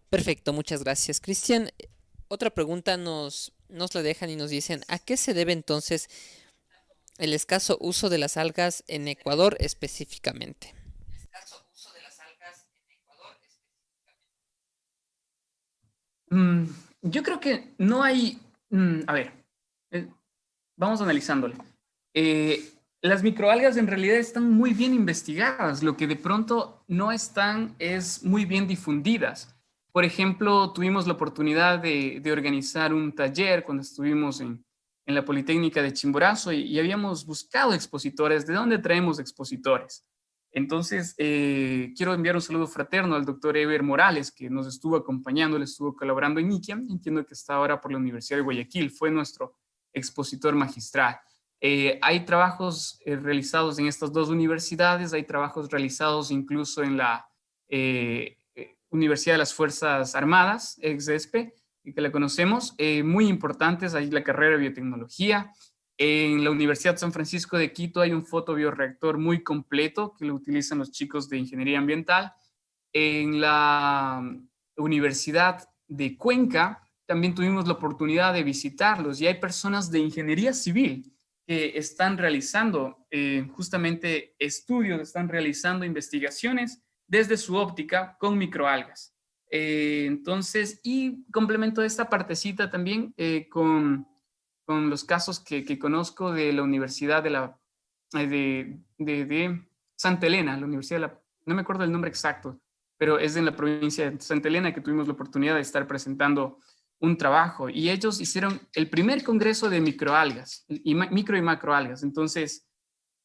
Perfecto, muchas gracias, Cristian. Otra pregunta nos la dejan y nos dicen, ¿a qué se debe entonces el escaso uso de las algas en Ecuador específicamente? Mm, yo creo que no hay, a ver, eh, vamos analizándole. Las microalgas en realidad están muy bien investigadas, lo que de pronto no están es muy bien difundidas. Por ejemplo, tuvimos la oportunidad de organizar un taller cuando estuvimos en la Politécnica de Chimborazo y habíamos buscado expositores. ¿De dónde traemos expositores? Entonces, quiero enviar un saludo fraterno al doctor Eber Morales, que nos estuvo acompañando, le estuvo colaborando en IKIA. Entiendo que está ahora por la Universidad de Guayaquil, fue nuestro expositor magistral. Hay trabajos realizados en estas dos universidades, hay trabajos realizados incluso en la Universidad de las Fuerzas Armadas, ex-ESPE, que la conocemos, muy importantes, hay la carrera de biotecnología. En la Universidad San Francisco de Quito hay un fotobioreactor muy completo que lo utilizan los chicos de ingeniería ambiental. En la Universidad de Cuenca también tuvimos la oportunidad de visitarlos y hay personas de ingeniería civil que están realizando justamente estudios, están realizando investigaciones desde su óptica con microalgas. Entonces, y complemento esta partecita también con los casos que conozco de la Universidad de Santa Elena, la Universidad de la, no me acuerdo el nombre exacto, pero es en la provincia de Santa Elena que tuvimos la oportunidad de estar presentando un trabajo y ellos hicieron el primer congreso de microalgas, micro y macroalgas. Entonces,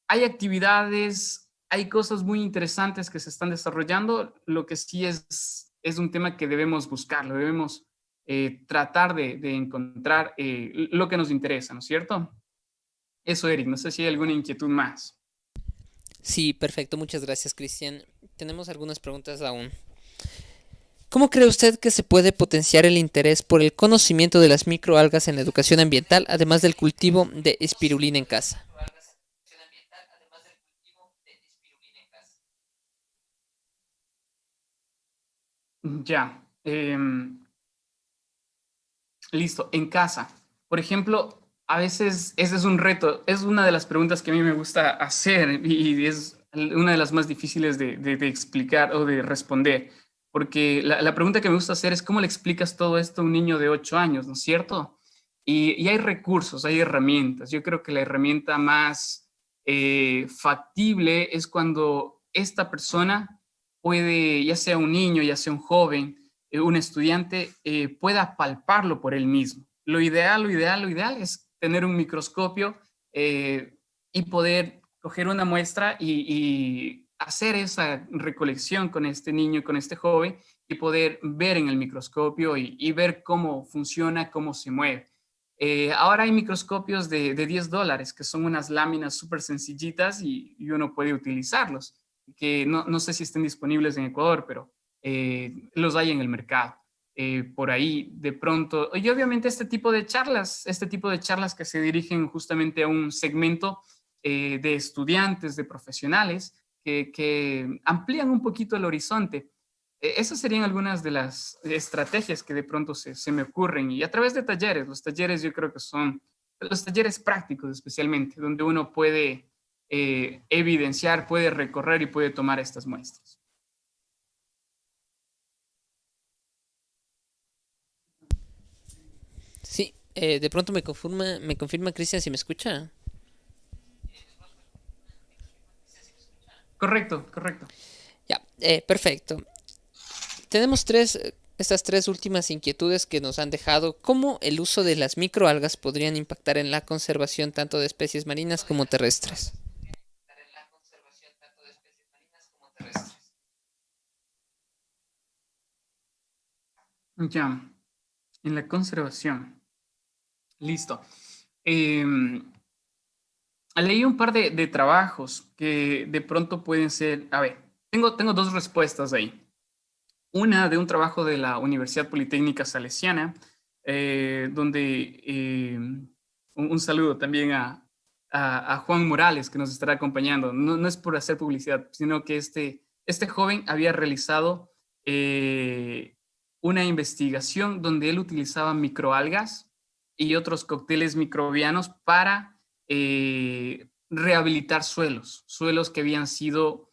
hay actividades, hay cosas muy interesantes que se están desarrollando, lo que sí es un tema que debemos buscarlo, debemos tratar de encontrar lo que nos interesa, ¿no es cierto? Eso, Eric, no sé si hay alguna inquietud más. Sí, perfecto, muchas gracias, Cristian. Tenemos algunas preguntas aún. ¿Cómo cree usted que se puede potenciar el interés por el conocimiento de las microalgas en la educación ambiental, además del cultivo de espirulina en casa? Ya, listo, en casa. Por ejemplo, a veces ese es un reto, es una de las preguntas que a mí me gusta hacer y es una de las más difíciles de explicar o de responder, porque la pregunta que me gusta hacer es cómo le explicas todo esto a un niño de 8 años, ¿no es cierto? Y hay recursos, hay herramientas. Yo creo que la herramienta más factible es cuando esta persona puede, ya sea un niño, ya sea un joven, un estudiante pueda palparlo por él mismo. Lo ideal es tener un microscopio y poder coger una muestra y hacer esa recolección con este niño, con este joven, y poder ver en el microscopio y ver cómo funciona, cómo se mueve. Ahora hay microscopios de $10 que son unas láminas súper sencillitas y uno puede utilizarlos, que no sé si estén disponibles en Ecuador, pero los hay en el mercado. Por ahí de pronto, y obviamente este tipo de charlas que se dirigen justamente a un segmento de estudiantes, de profesionales, que amplían un poquito el horizonte. Esas serían algunas de las estrategias que de pronto se me ocurren y a través de talleres, los talleres yo creo que son los talleres prácticos especialmente, donde uno puede evidenciar, puede recorrer y puede tomar estas muestras. Sí, de pronto me confirma Cristian si me escucha. Correcto, correcto. Ya, perfecto. Tenemos tres. estas tres últimas inquietudes que nos han dejado, ¿cómo el uso de las microalgas podrían impactar en la conservación tanto de especies marinas como terrestres? Ya, en la conservación. Listo. Em, Leí un par de trabajos que de pronto pueden ser, a ver, tengo dos respuestas ahí. Una de un trabajo de la Universidad Politécnica Salesiana, donde un saludo también a Juan Morales, que nos estará acompañando. No es por hacer publicidad, sino que este joven había realizado una investigación donde él utilizaba microalgas y otros cócteles microbianos para rehabilitar suelos que habían sido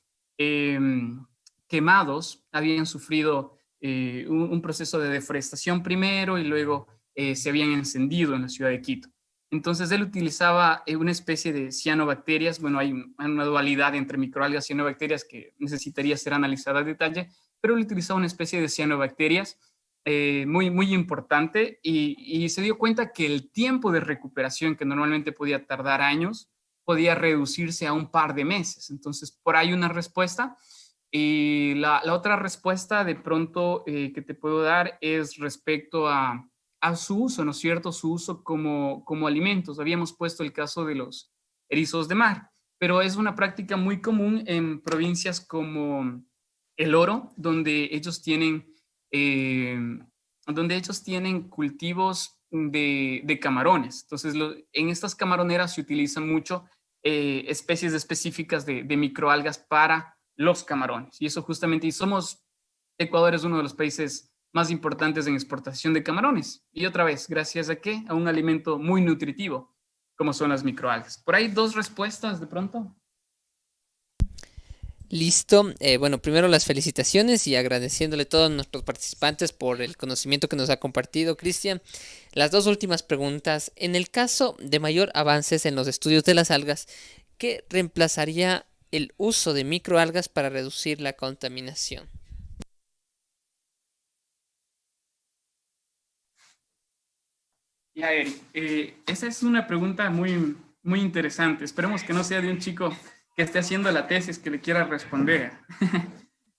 quemados, habían sufrido un proceso de deforestación primero y luego se habían encendido en la ciudad de Quito. Entonces él utilizaba una especie de cianobacterias, bueno, hay una dualidad entre microalgas y cianobacterias que necesitaría ser analizada a detalle, pero él utilizaba una especie de cianobacterias muy importante y se dio cuenta que el tiempo de recuperación, que normalmente podía tardar años, podía reducirse a un par de meses. Entonces, por ahí una respuesta. Y la otra respuesta de pronto que te puedo dar es respecto a su uso, ¿no es cierto? Su uso como alimentos. Habíamos puesto el caso de los erizos de mar, pero es una práctica muy común en provincias como El Oro, eh, donde ellos tienen cultivos de camarones. Entonces, en estas camaroneras se utilizan mucho especies específicas de microalgas para los camarones. Y eso justamente, Ecuador es uno de los países más importantes en exportación de camarones. Y otra vez, gracias a qué? A un alimento muy nutritivo, como son las microalgas. Por ahí dos respuestas de pronto. Listo. Bueno, primero las felicitaciones y agradeciéndole a todos nuestros participantes por el conocimiento que nos ha compartido, Cristian. Las dos últimas preguntas. En el caso de mayor avances en los estudios de las algas, ¿qué reemplazaría el uso de microalgas para reducir la contaminación? Ya, Eric, esa es una pregunta muy interesante. Esperemos que no sea de un chico que esté haciendo la tesis que le quiera responder.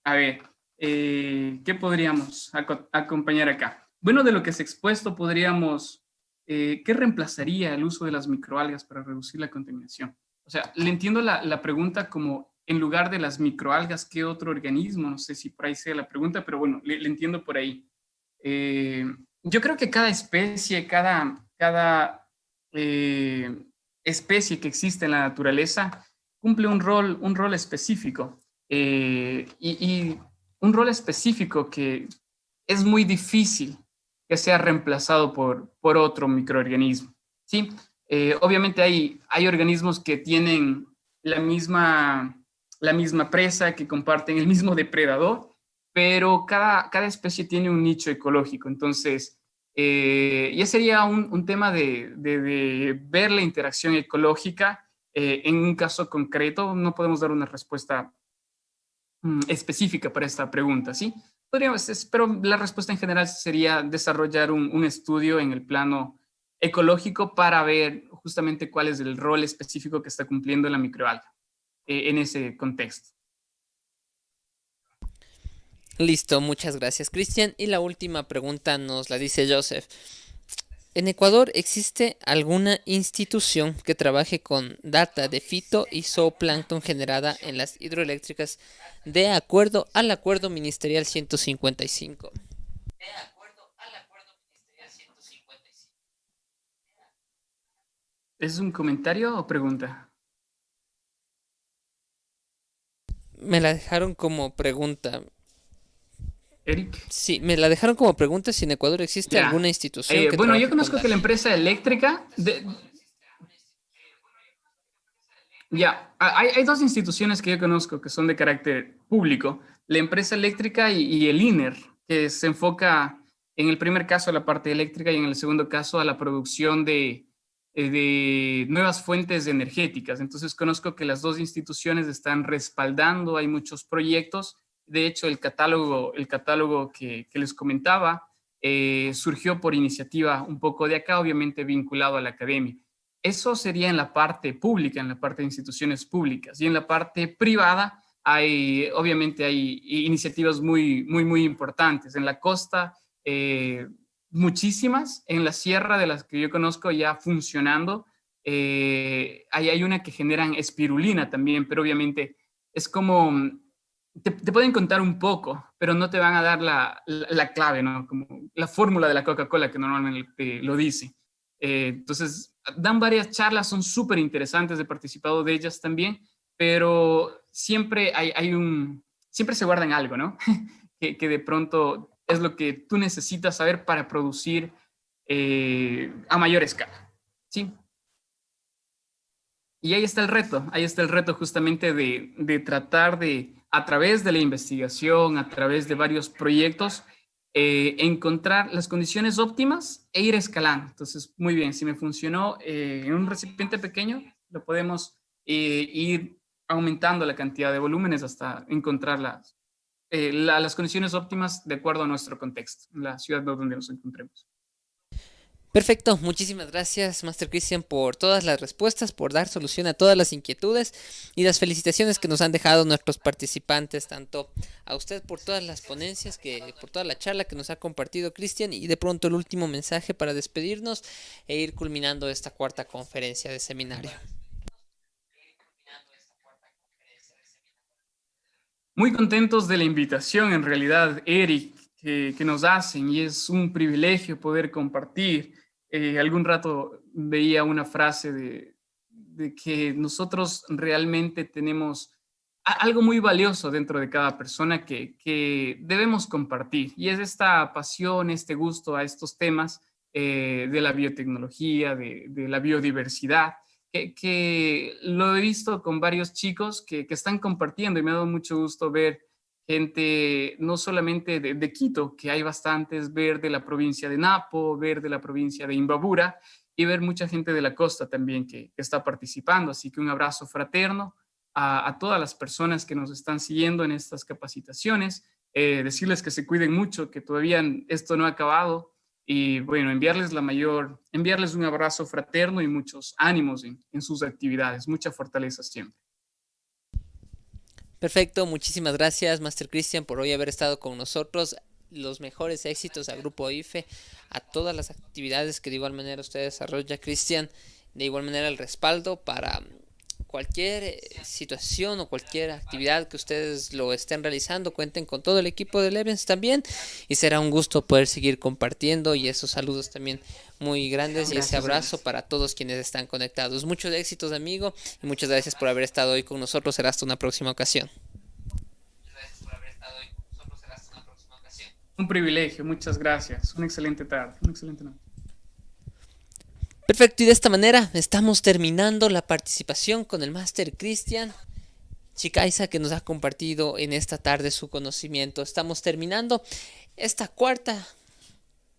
A ver, ¿qué podríamos acompañar acá? Bueno, de lo que se ha expuesto, ¿qué reemplazaría el uso de las microalgas para reducir la contaminación? O sea, le entiendo la pregunta como en lugar de las microalgas, ¿qué otro organismo? No sé si por ahí sea la pregunta, pero bueno, le entiendo por ahí. Eh, yo creo que cada especie, cada especie que existe en la naturaleza cumple un rol específico y un rol específico que es muy difícil que sea reemplazado por otro microorganismo. ¿Sí? Obviamente hay organismos que tienen la misma presa, que comparten el mismo depredador, pero cada especie tiene un nicho ecológico. Entonces, ya sería un tema de ver la interacción ecológica en un caso concreto. No podemos dar una respuesta específica para esta pregunta, ¿sí? Pero la respuesta en general sería desarrollar un estudio en el plano ecológico para ver justamente cuál es el rol específico que está cumpliendo la microalga en ese contexto. Listo, muchas gracias, Cristian. Y la última pregunta nos la dice Joseph. ¿En Ecuador existe alguna institución que trabaje con data de fito y zooplancton generada en las hidroeléctricas de acuerdo al Acuerdo Ministerial 155? ¿Es un comentario o pregunta? Me la dejaron como pregunta. Eric. Sí, me la dejaron como pregunta si en Ecuador existe alguna Ya. institución que Bueno, yo trabaje con conozco que data. la empresa eléctrica, ya, hay dos instituciones que yo conozco que son de carácter público, la empresa eléctrica y el INER, que se enfoca en el primer caso a la parte eléctrica y en el segundo caso a la producción de nuevas fuentes energéticas. Entonces conozco que las dos instituciones están respaldando, hay muchos proyectos De hecho, el catálogo que les comentaba surgió por iniciativa un poco de acá, obviamente vinculado a la academia. Eso sería en la parte pública, en la parte de instituciones públicas. Y en la parte privada obviamente hay iniciativas muy importantes. En la costa, muchísimas. En la sierra, de las que yo conozco ya funcionando, hay una que generan espirulina también, pero obviamente es como, te pueden contar un poco, pero no te van a dar la clave, ¿no? Como la fórmula de la Coca-Cola que normalmente lo dice. Entonces, dan varias charlas, son súper interesantes, he participado de ellas también, pero siempre siempre se guardan algo, ¿no? que de pronto es lo que tú necesitas saber para producir a mayor escala, ¿sí? Y ahí está el reto justamente de tratar de, a través de la investigación, a través de varios proyectos, encontrar las condiciones óptimas e ir escalando. Entonces, muy bien, si me funcionó en un recipiente pequeño, lo podemos ir aumentando la cantidad de volúmenes hasta encontrar las condiciones óptimas de acuerdo a nuestro contexto, en la ciudad donde nos encontremos. Perfecto, muchísimas gracias, Master Cristian, por todas las respuestas, por dar solución a todas las inquietudes y las felicitaciones que nos han dejado nuestros participantes, tanto a usted por todas las ponencias, por toda la charla que nos ha compartido Cristian, y de pronto el último mensaje para despedirnos e ir culminando esta cuarta conferencia de seminario. Muy contentos de la invitación, en realidad, Eric, que nos hacen, y es un privilegio poder compartir. Algún rato veía una frase de que nosotros realmente tenemos algo muy valioso dentro de cada persona que debemos compartir, y es esta pasión, este gusto a estos temas de la biotecnología, de la biodiversidad, que lo he visto con varios chicos que están compartiendo, y me ha dado mucho gusto ver gente no solamente de Quito, que hay bastantes, ver de la provincia de Napo, ver de la provincia de Imbabura, y ver mucha gente de la costa también que está participando. Así que un abrazo fraterno a todas las personas que nos están siguiendo en estas capacitaciones, decirles que se cuiden mucho, que todavía esto no ha acabado, y bueno, enviarles un abrazo fraterno y muchos ánimos en sus actividades, mucha fortaleza siempre. Perfecto, muchísimas gracias, Master Cristian, por hoy haber estado con nosotros. Los mejores éxitos al Grupo IFE, a todas las actividades que de igual manera usted desarrolla, Cristian. De igual manera el respaldo para cualquier situación o cualquier actividad que ustedes lo estén realizando, cuenten con todo el equipo de Levens también, y será un gusto poder seguir compartiendo, y esos saludos también muy grandes, y ese abrazo para todos quienes están conectados. Muchos éxitos, amigo, y muchas gracias por haber estado hoy con nosotros. Será hasta una próxima ocasión. Un privilegio, muchas gracias. Una excelente tarde, una excelente noche. Perfecto, y de esta manera estamos terminando la participación con el Master Cristian Chicaiza, que nos ha compartido en esta tarde su conocimiento. Estamos terminando esta cuarta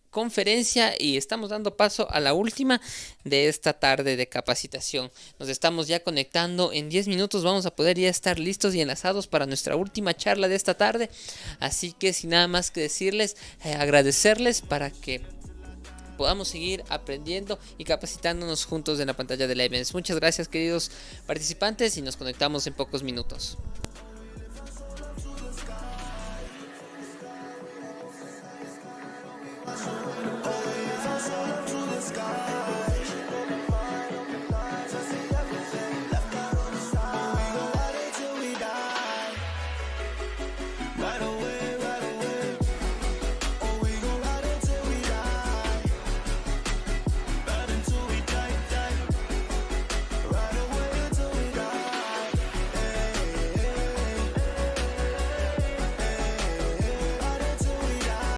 conferencia y estamos dando paso a la última de esta tarde de capacitación. Nos estamos ya conectando. En 10 minutos vamos a poder ya estar listos y enlazados para nuestra última charla de esta tarde. Así que sin nada más que decirles, agradecerles para que podamos seguir aprendiendo y capacitándonos juntos en la pantalla de Levens. Muchas gracias, queridos participantes, y nos conectamos en pocos minutos.